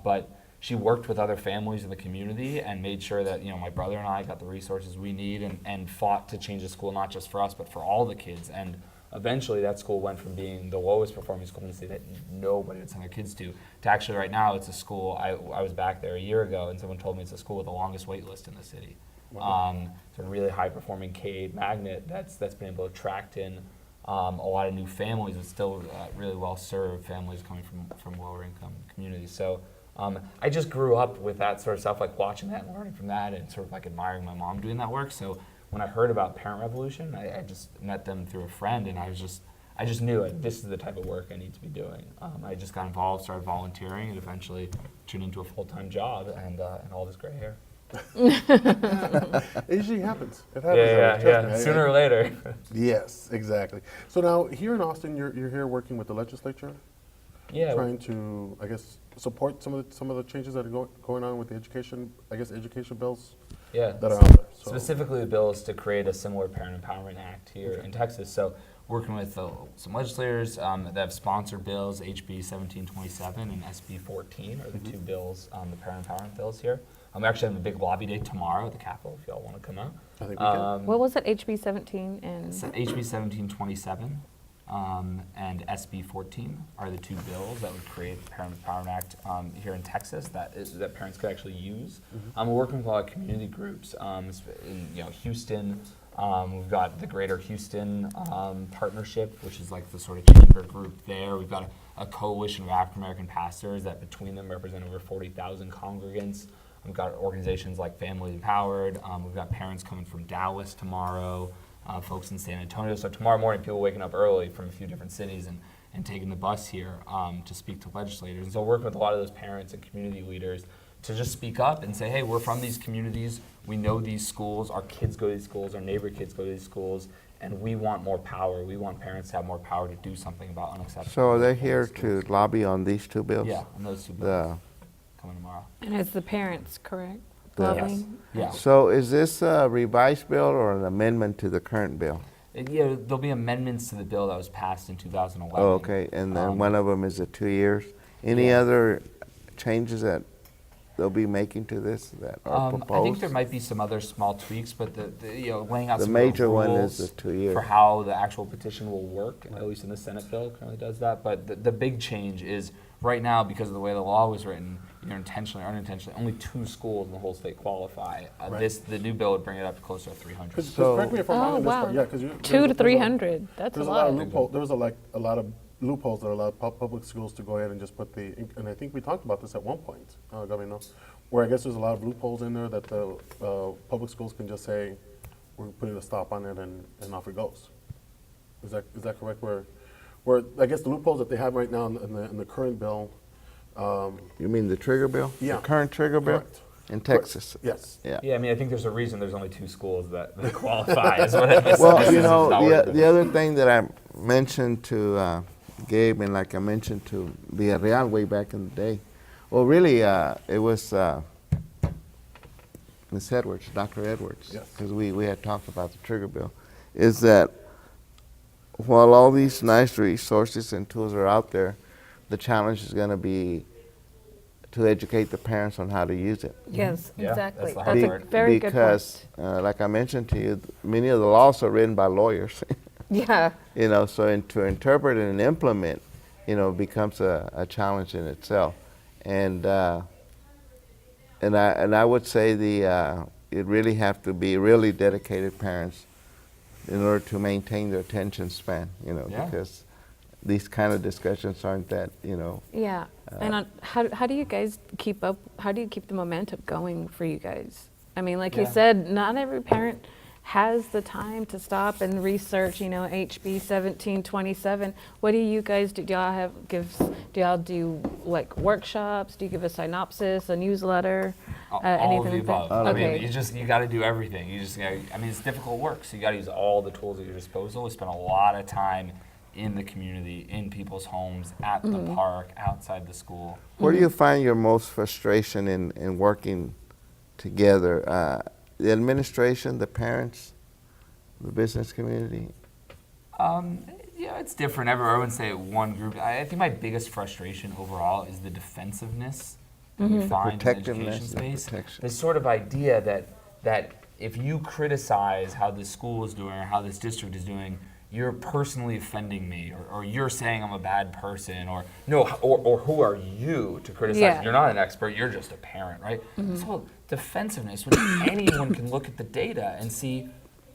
But she worked with other families in the community and made sure that, my brother and I got the resources we need, and fought to change the school, not just for us, but for all the kids. And eventually that school went from being the lowest performing school in the city that nobody would send their kids to actually right now it's a school. I was back there a year ago, and someone told me it's a school with the longest wait list in the city. Wow. It's a really high performing K magnet that's been able to attract in a lot of new families, but still really well served families coming from lower income communities. So I just grew up with that sort of stuff, like watching that and learning from that, and sort of like admiring my mom doing that work. So when I heard about Parent Revolution, I just met them through a friend, and I just knew, like, this is the type of work I need to be doing. I just got involved, started volunteering, and eventually turned into a full-time job, and all this gray hair. It usually happens. It happens. Yeah. Trust me. Sooner or later. Yes, exactly. So now here in Austin, you're here working with the legislature, Yeah. trying to, I guess, support some of the changes that are going on with the education bills Yeah. that are out there. So. Specifically, the bill is to create a similar Parent Empowerment Act here in Texas. So, working with some legislators that have sponsored bills, HB 1727 and SB 14 are the two bills, the Parent Empowerment bills here. We actually have a big lobby day tomorrow at the Capitol if y'all want to come out. I think we can. What was it, HB 17 and? So HB 1727 and SB 14 are the two bills that would create the Parent Empowerment Act here in Texas that parents could actually use. We're working with a lot of community groups in Houston. We've got the Greater Houston Partnership, which is like the sort of chamber group there. We've got a coalition of AfricanAmerican pastors that between them represent over 40,000 congregants. We've got organizations like Family Empowered. We've got parents coming from Dallas tomorrow, folks in San Antonio. So tomorrow morning, people waking up early from a few different cities and taking the bus here to speak to legislators. And so working with a lot of those parents and community leaders to just speak up and say, hey, we're from these communities. We know these schools. Our kids go to these schools. Our neighbor kids go to these schools. And we want more power. We want parents to have more power to do something about unacceptable. So are they here to lobby on these two bills? Yeah, on those two bills coming tomorrow. And it's the parents, correct? The- Lobbying? Yeah. So is this a revised bill or an amendment to the current bill? There'll be amendments to the bill that was passed in 2011. Oh, okay, and then one of them is the 2 years. Any Yeah. other changes that they'll be making to this that are proposed? I think there might be some other small tweaks, but laying out The some major of the one rules is the 2 years. for how the actual petition will work, at least in the Senate bill currently does that. But the big change is right now, because of the way the law was written, either intentionally or unintentionally, only 2 schools in the whole state qualify. Right. The new bill would bring it up to closer to 300. Because So- correct me if I'm wrong Oh, on this wow. part. Yeah, because 2 to 300, that's a There's a lot of lot. loopholes. There was a lot of loopholes that allowed public schools to go ahead and just put and I think we talked about this at one point, Governor, where I guess there's a lot of loopholes in there that the public schools can just say, we're putting a stop on it and off it goes. Is that correct? Where I guess the loopholes that they have right now in the current bill. You mean the trigger bill? Yeah. The current trigger bill? Correct. In Texas? Yes. Yeah. Yeah, I mean, I think there's a reason there's only 2 schools that qualify. Is what it is. Well, This you is know, not working. the other thing that I mentioned to Gabe, and like I mentioned to Villarreal way back in the day, well, really, it was Ms. Edwards, Dr. Edwards, Yes. because we had talked about the trigger bill, is that while all these nice resources and tools are out there, the challenge is going to be to educate the parents on how to use it. Yes, Yeah, exactly. that's the That's hard a part. very good point. Because, like I mentioned to you, many of the laws are written by lawyers. Yeah, So to interpret and implement, becomes a challenge in itself. And I would say it really have to be really dedicated parents in order to maintain their attention span, Yeah. because these kind of discussions aren't that, yeah. And how do you guys keep up? How do you keep the momentum going for you guys? I mean, like you Yeah. said, not every parent has the time to stop and research, HB 1727. What do you guys do? Do y'all do like workshops? Do you give a synopsis, a newsletter? All Anything of the like that? above. I Okay. mean, you got to do everything. It's difficult work, so you got to use all the tools at your disposal. We spend a lot of time in the community, in people's homes, at the park, outside the school. Where do you find your most frustration in working together? The administration, the parents, the business community? It's different. I wouldn't say one group. I think my biggest frustration overall is the defensiveness that we find in the education Protectiveness, the space. protection. This sort of idea that if you criticize how this school is doing or how this district is doing, you're personally offending me, or you're saying I'm a bad person, or who are you to criticize? Yeah. You're not an expert, you're just a parent, right? It's all defensiveness when anyone can look at the data and see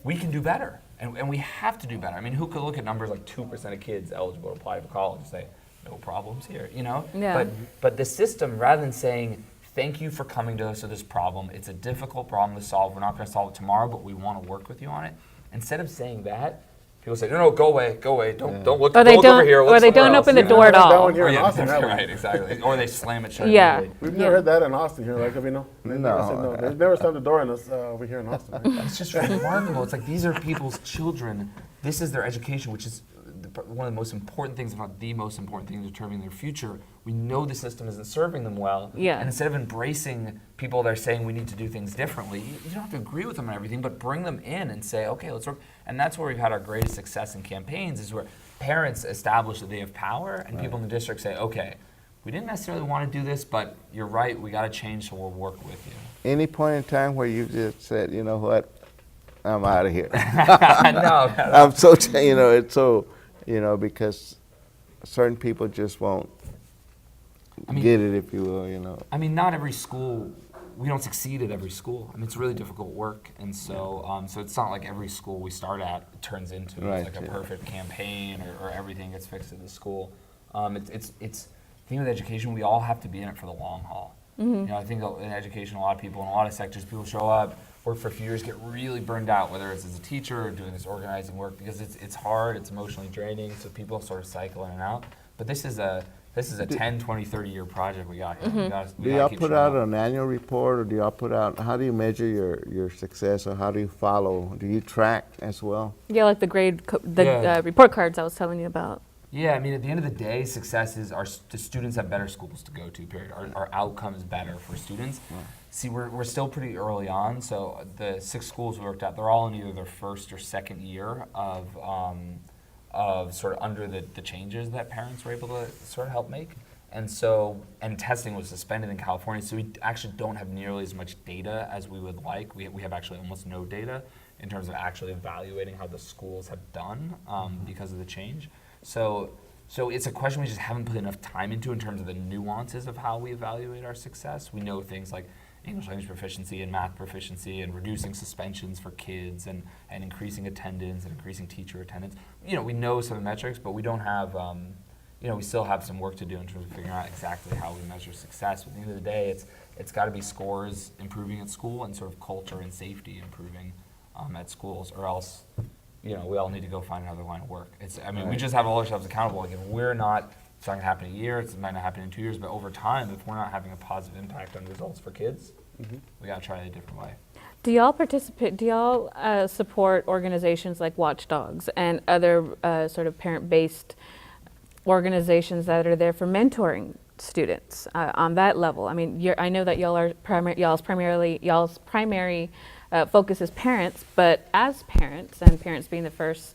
we can do better, and we have to do better. I mean, who could look at numbers like 2% of kids eligible to apply for college and say, no problems here, Yeah. But the system, rather than saying, thank you for coming to us with this problem, it's a difficult problem to solve, we're not going to solve it tomorrow, but we want to work with you on it. Instead of saying that, people say, no, go away, don't look, Or they don't look don't, over here, or look they somewhere don't else, open the you know? door at That all. one here Or in yeah, Austin, have we? right, exactly. Or they slam it shut. Yeah. immediately. We've never heard that in Austin here. Like, no. They never No. said no. They've never slammed the door on us over here in Austin. Right? It's just remarkable. It's like these are people's children. This is their education, which is one of the most important things, if not the most important thing, determining their future. We know the system isn't serving them well. Yeah. And instead of embracing people that are saying we need to do things differently, you don't have to agree with them on everything, but bring them in and say, okay, let's work. And that's where we've had our greatest success in campaigns, is where parents establish that they have power, and people in the district say, okay, we didn't necessarily want to do this, but you're right, we got to change, so we'll work with you. Any point in time where you just said, you know what, I'm out of here. No, I'm so, it's so, because certain people just won't get it, if you will, I mean, not every school, we don't succeed at every school. I mean, it's really difficult work, and so so it's not like every school we start at turns into Right, like a yeah. perfect campaign or everything gets fixed at the school. It's the thing with education, we all have to be in it for the long haul. I think in education, a lot of people in a lot of sectors, people show up, work for a few years, get really burned out, whether it's as a teacher or doing this organizing work, because it's hard, it's emotionally draining, so people sort of cycle in and out. But this is a 10, 20, 30 year project we got here. We gotta Do y'all keep put showing out up. an annual report, or do y'all put out, how do you measure your success, or how do you follow? Do you track as well? Yeah, like the Yeah. report cards I was telling you about. Yeah, I mean, at the end of the day, success is the students have better schools to go to, period. Our outcomes better for students. See, we're still pretty early on, so the 6 schools we worked at, they're all in either their first or second year of sort of under the changes that parents were able to sort of help make. And testing was suspended in California, so we actually don't have nearly as much data as we would like. We have actually almost no data in terms of actually evaluating how the schools have done because of the change. So it's a question we just haven't put enough time into in terms of the nuances of how we evaluate our success. We know things like English language proficiency and math proficiency and reducing suspensions for kids and increasing attendance and increasing teacher attendance. We know some of the metrics, but we don't have, we still have some work to do in terms of figuring out exactly how we measure success. But at the end of the day, it's got to be scores improving at school and sort of culture and safety improving at schools, or else we all need to go find another line of work. We just have all ourselves accountable. Like, if we're not, it's not going to happen in a year, it might not happen in 2 years, but over time, if we're not having a positive impact on results for kids, we got to try it a different way. Do y'all support organizations like Watchdogs and other sort of parent-based organizations that are there for mentoring students on that level? I mean, I know that y'all's primary focus is parents, but as parents, and parents being the first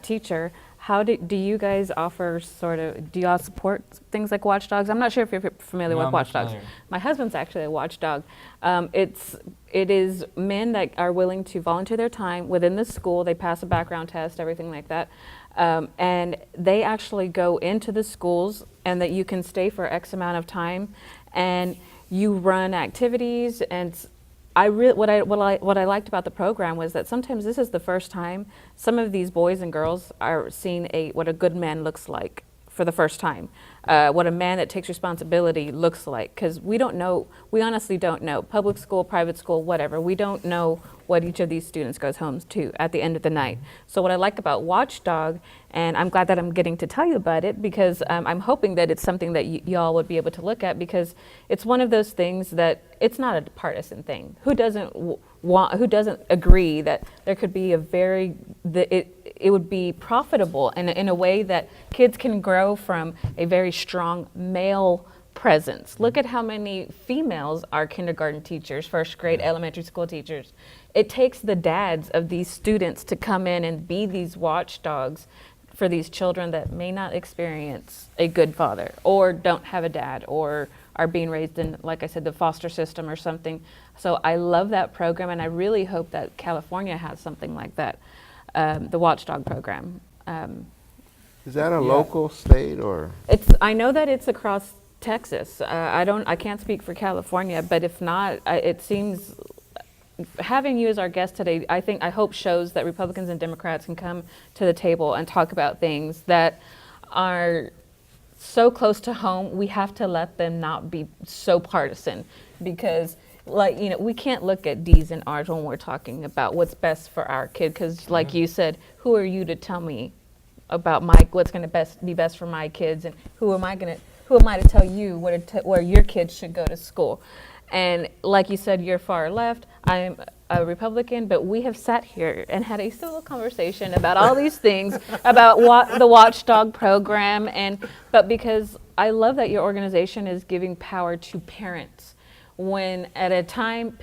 teacher, how do you guys offer do y'all support things like Watchdogs? I'm not sure if you're familiar No, with I'm not Watchdogs. familiar. My husband's actually a watchdog. It is men that are willing to volunteer their time within the school. They pass a background test, everything like that. And they actually go into the schools, and that you can stay for X amount of time, and you run activities. And what I liked about the program was that sometimes this is the first time some of these boys and girls are seeing what a good man looks like for the first time, what a man that takes responsibility looks like, because we don't know, we honestly don't know, public school, private school, whatever, we don't know what each of these students goes home to at the end of the night. So what I like about Watchdog, and I'm glad that I'm getting to tell you about it, because I'm hoping that it's something that y'all would be able to look at, because it's one of those things that it's not a partisan thing. Who doesn't who doesn't agree that there could be it would be profitable in a way that kids can grow from a very strong male presence. Look at how many females are kindergarten teachers, first grade, elementary school teachers. It takes the dads of these students to come in and be these watchdogs for these children that may not experience a good father, or don't have a dad, or are being raised in, like I said, the foster system or something. So I love that program, and I really hope that California has something like that, the Watchdog program. Is that a local, state, or? I know that it's across Texas. I can't speak for California, but if not, it seems having you as our guest today, I hope shows that Republicans and Democrats can come to the table and talk about things that are so close to home. We have to let them not be so partisan, because we can't look at D's and R's when we're talking about what's best for our kid, because like you said, who are you to tell me about what's going to be best for my kids, and who am I to tell you where your kids should go to school? And like you said, you're far left, I'm a Republican, but we have sat here and had a civil conversation about all these things, about the Watchdog program, but because I love that your organization is giving power to parents, when at a time,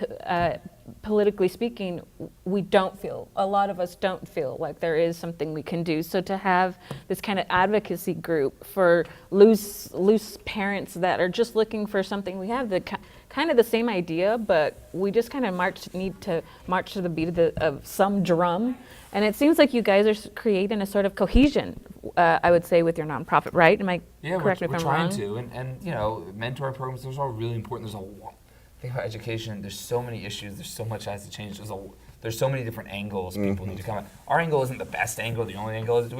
politically speaking, a lot of us don't feel like there is something we can do. So to have this kind of advocacy group for loose parents that are just looking for something, we have kind of the same idea, but we just kind of need to march to the beat of some drum. And it seems like you guys are creating a sort of cohesion, I would say, with your nonprofit, right? Am I correct if I'm wrong? Yeah, we're trying to, and mentor programs, those are really important. There's a lot. Think about education, there's so many issues, there's so much that has to change, there's so many different angles people need to come at. Our angle isn't the best angle, the only angle is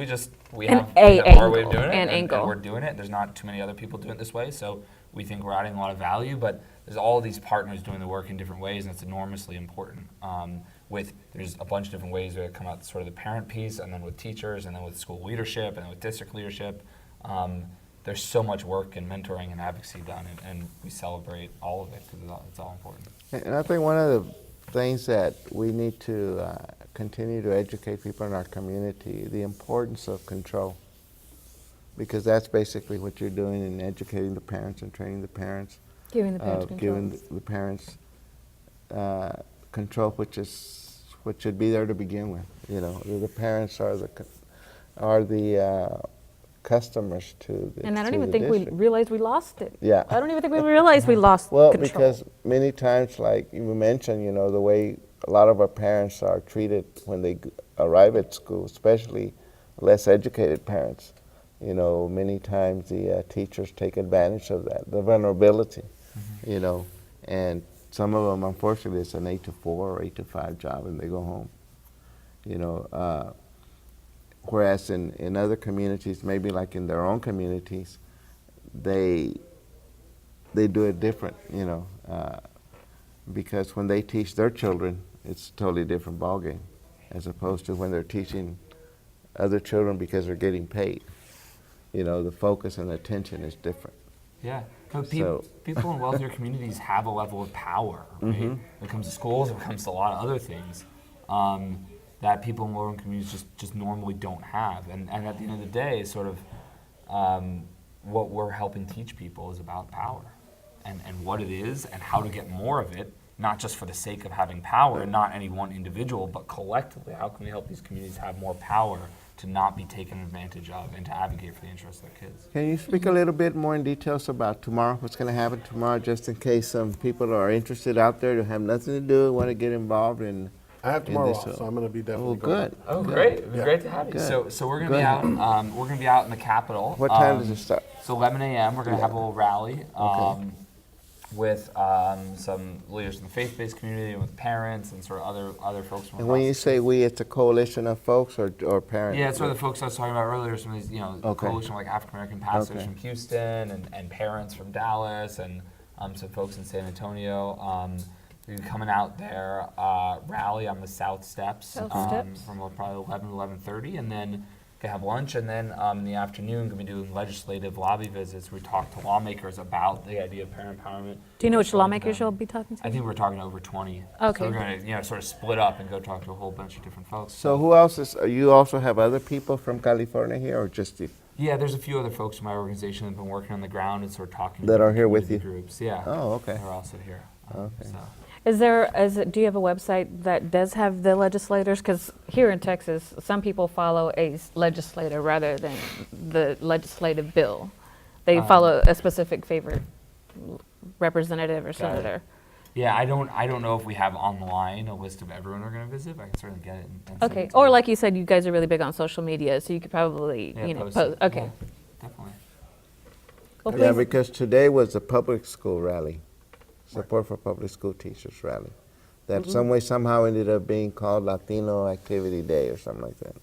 we have our way of doing it, and we're doing it. There's not too many other people doing it this way, so we think we're adding a lot of value, but there's all these partners doing the work in different ways, and it's enormously important. There's a bunch of different ways that come out, sort of the parent piece, and then with teachers, and then with school leadership, and then with district leadership. There's so much work and mentoring and advocacy done, and we celebrate all of it because it's all important. And I think one of the things that we need to continue to educate people in our community, the importance of control, because that's basically what you're doing in educating the parents and training the parents. Giving the parents control. Giving the parents control, which should be there to begin with. The parents are the customers to the And I don't even think we realized we lost it. Yeah. I don't even think we realized we lost control. Because many times, like you mentioned, the way a lot of our parents are treated when they arrive at school, especially less educated parents, many times the teachers take advantage of that, the vulnerability, and some of them, unfortunately, it's an 8 to 4 or 8 to 5 job and they go home. Whereas in other communities, maybe like in their own communities, they do it different, because when they teach their children, it's a totally different ballgame, as opposed to when they're teaching other children because they're getting paid. The focus and attention is different. Yeah, but people in wealthier communities have a level of power, right? When it comes to schools, when it comes to a lot of other things. That people in lower communities just normally don't have. And at the end of the day, sort of what we're helping teach people is about power and what it is and how to get more of it, not just for the sake of having power and not any one individual, but collectively. How can we help these communities have more power to not be taken advantage of and to advocate for the interests of their kids? Can you speak a little bit more in details about tomorrow, what's going to happen tomorrow, just in case some people are interested out there who have nothing to do, want to get involved in? I have tomorrow off, so I'm going to be definitely good. going. Oh, great! It'd be great to have you. So we're going to be out. We're going to be out in the Capitol. What time does it start? So 11 a.m. We're going to have a little rally. with some leaders in the faith-based community, and with parents, and sort of other folks from And when across you the say we, it's a coalition of folks or parents? yeah, it's sort of the folks I was talking about earlier, some of these, Okay. coalition like African-American pastors Okay. from Houston and parents from Dallas and some folks in San Antonio. We'll be coming out there, rally on the South Steps, South Steps. from probably 11 to 11:30, and then gonna have lunch, and then in the afternoon gonna be doing legislative lobby visits. We talk to lawmakers about the idea of parent empowerment. Do you know which Explain to lawmakers them. you'll be talking to? I think we're talking to over 20. Okay. So we're gonna sort of split up and go talk to a whole bunch of different folks. So who else is, you also have other people from California here or just you? Yeah, there's a few other folks from my organization that have been working on the ground and sort of talking That to are here with community you? groups. Yeah. Oh, okay. They're also here. Okay. So. Do you have a website that does have the legislators? Because here in Texas, some people follow a legislator rather than the legislative bill. They follow a specific favorite representative or senator. Yeah, I don't know if we have online a list of everyone we're going to visit, but I can certainly get it. And send Okay, it to or you. like you said, you guys are really big on social media, so you could probably, Yeah, post. it. Okay. Yeah, definitely. Well, Yeah, please- because today was a public school rally, support for public school teachers rally. That some way somehow ended up being called Latino Activity Day or something like that.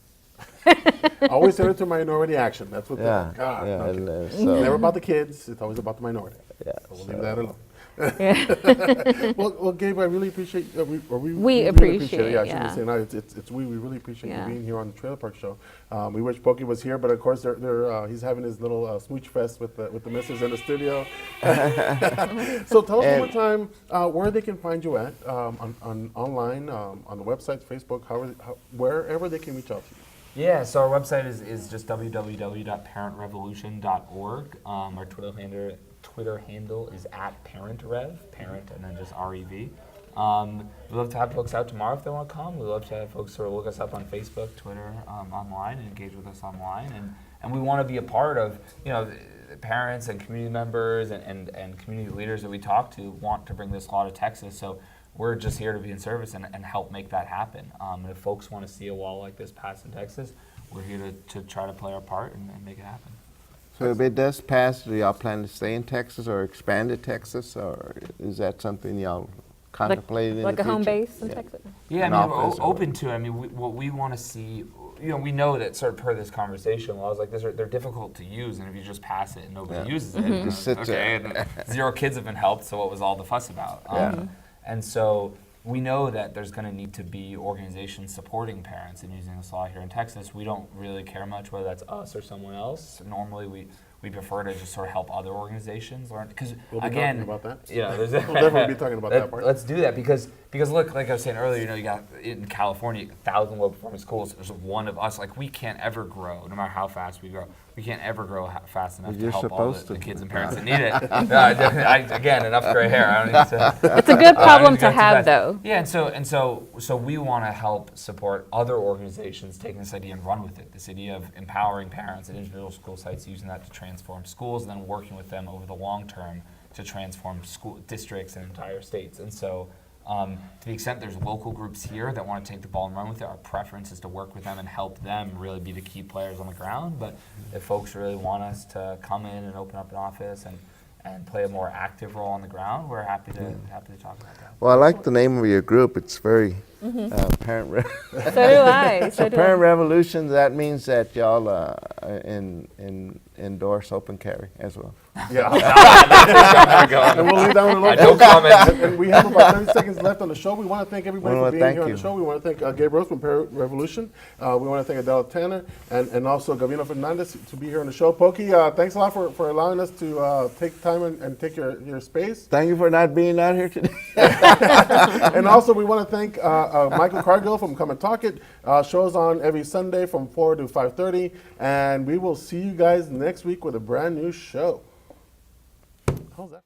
Always send it to Minority Action. That's what Yeah, God. yeah, no, and, kidding. so, Never about the kids. It's always about the minority. yeah, So we'll so- leave that alone. Yeah. Well, Gabe, I really appreciate. We We really appreciate it. Yeah, I shouldn't yeah. be saying that. It's we. We really appreciate Yeah. you being here on the Trailer Park Show. We wish Pokey was here, but of course, he's having his little smooch fest with the missus in the studio. So tell us one more time where they can find you at on online, on the website, Facebook, wherever they can reach out to you. Yeah, so our website is just www.parentrevolution.org. Our Twitter handle is @ParentRev, parent and then just REV. We'd love to have folks out tomorrow if they want to come. We'd love to have folks sort of look us up on Facebook, Twitter, online, and engage with us online. And we want to be a part of, the parents and community members and community leaders that we talk to want to bring this law to Texas. So we're just here to be in service and help make that happen. And if folks want to see a law like this passed in Texas, we're here to try to play our part and make it happen. So if it does pass, do y'all plan to stay in Texas or expand to Texas, or is that something y'all contemplated in Like the a home future? base in Texas? Yeah, An I mean, office or- open to it. I mean, what we want to see, we know that sort of per this conversation, laws like this they're difficult to use, and if you just pass it and nobody uses it, Just sits okay, there. and 0 kids have been helped, so what was all the fuss about? Yeah. And so we know that there's going to need to be organizations supporting parents in using this law here in Texas. We don't really care much whether that's us or someone else. Normally, we prefer to just sort of help other organizations learn, because We'll be again, talking about that. yeah, there's We'll definitely be talking about that part. Let's do that because look, like I was saying earlier, you got in California 1,000 low-performing schools. There's one of us. Like we can't ever grow, no matter how fast we grow. We can't ever grow fast enough You're to help all supposed the to. kids and parents that need it. Again, enough gray hair. I don't need to. It's a good problem I to don't need have, go too though. fast. Yeah, and so we want to help support other organizations taking this idea and run with it. This idea of empowering parents at individual school sites, using that to transform schools, and then working with them over the long term to transform school districts and entire states. And so, to the extent there's local groups here that want to take the ball and run with it, our preference is to work with them and help them really be the key players on the ground. But if folks really want us to come in and open up an office and play a more active role on the ground, we're happy to talk about that. Well, I like the name of your group. It's very parent. So do I. So do Parent I. Revolution. That means that y'all endorse open carry as well. Yeah. And And we'll leave that one alone. no comment. And we have about 30 seconds left on the show. We want to thank everybody Well, for being thank here on you. the show. We want to thank Gabe Rose from Parent Revolution. We want to thank Adela Tanner and also Gavino Fernandez to be here on the show. Pokey, thanks a lot for allowing us to take time and take your space. Thank you for not being out here today. And also we want to thank Michael Cargill from Come and Talk It. Shows on every Sunday from 4 to 5:30. And we will see you guys next week with a brand new show. How's that?